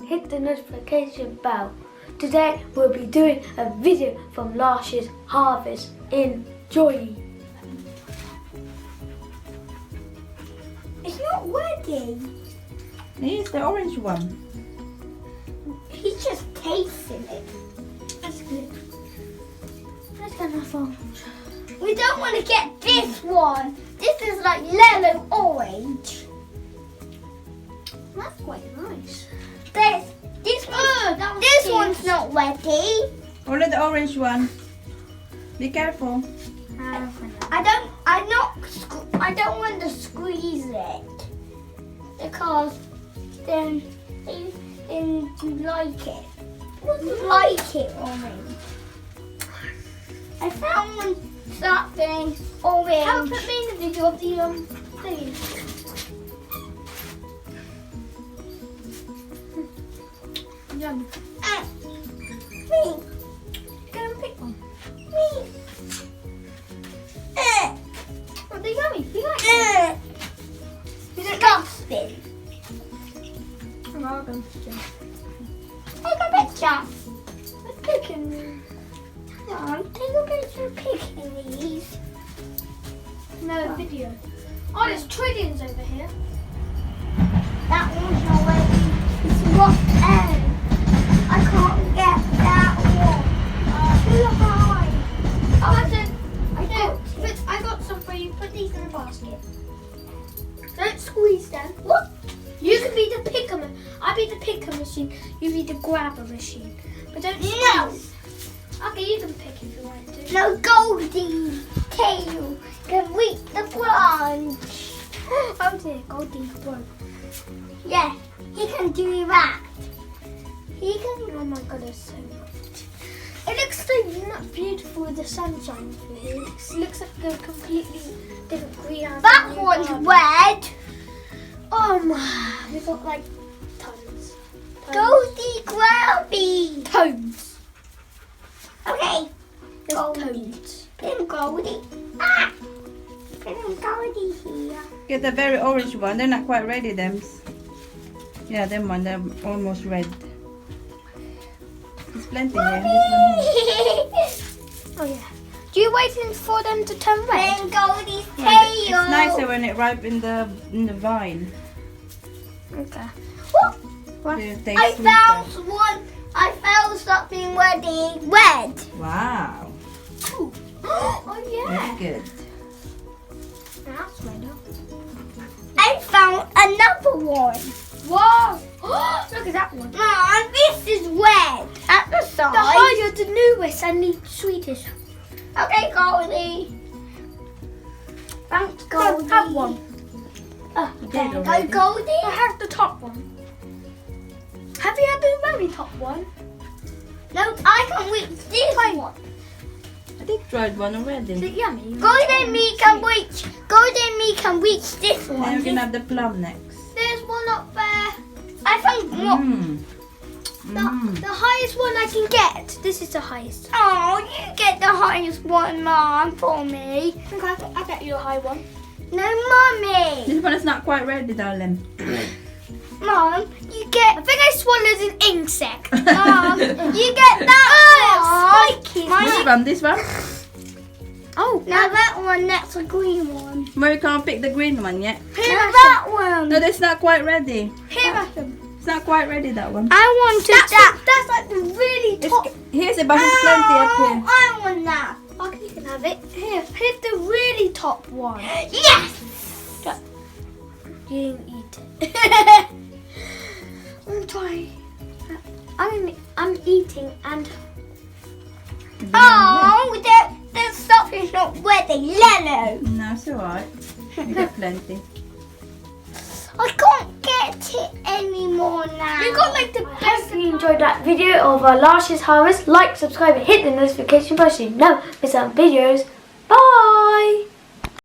hit the notification bell. Today we'll be doing a video from last year's harvest. Enjoy! It's not ready. Here's the orange one. He's just tasting it. That's good. Let's get another one. We don't want to get this one. This is like yellow orange. That's quite nice. This one's not ready. Only the orange one. Be careful. I don't want to squeeze it because then they like it. Like it already. I found something orange. Help put me in the video of the thing. Yum. Me. Go and pick one. Me. Oh, they're yummy. You like them? Disgusting. I'm all going to Take a picture. Let's pick them. Mom, take a picture of picking these. No video. Oh, there's trillions over here. That one's not ready. It's what end? I can't get that one. Too high. Oh, I got some for you. Put these in a basket. Don't squeeze them. What? You can be the picker. I'll be the picker machine. You be the grabber machine. But don't squeeze. No. Okay, you can pick if you want to. No, Goldie tail can reach the branch. Oh dear, Goldie's broke. Yeah, he can do that. He can. Oh my god, it's so much. It looks so not beautiful with the sunshine through here. It looks like a completely different greenhouse. That one's red. We've got like tons. Goldie Grabby. Toads. Okay. There's Goldie. toads. Pin Goldie. Pin Goldie here. Get the very orange one. They're not quite ready, them. Yeah, them one. They're almost red. There's plenty here. This one here. Oh yeah. Do you waiting for them to turn red? Pin Goldie's tail. Yeah, it's nicer when it ripe in the vine. Okay. What? It tastes I sweeter. found one. I found something ready. Red. Wow. Ooh. Oh yeah. Very good. That's red. I found another one. Whoa! Look at that one. Mom, this is red. At the side. The higher, the newest and the sweetest. Okay, Goldie. Thanks, Goldie. Have one. Did Go, already. Goldie. I have the top one. Have you had the very top one? No, I can reach this one. I think tried one Is already. it yummy? Goldie and me can reach. Goldie and me can reach this Then one. we can have the plum next. There's one up there. I found one. The highest one I can get. This is the highest. Oh, you get the highest one, Mom, for me. Okay, I'll get you a high one. No, Mommy. This one is not quite ready, darling. Mom, you I get. think I swallowed an insect. Mom, you get that one. Spiky. This one? Oh, Now that one, that's a green one. But we can't pick the green one yet. here Now I that one. No, that's not quite ready. Here I am. It's not quite ready, that one. I wanted that. That's like the really top. Here's it, but there's plenty up here. I want that. Okay, you can have it. Here's the really top one. Yes. You didn't eat it. I'm trying. I'm eating and Oh, the stuff is not ready. Yellow. No, it's alright. We got plenty. I can't get it anymore now. you got like the best. If you enjoyed that video of our last year's harvest, like, subscribe, and hit the notification button so you never miss our videos.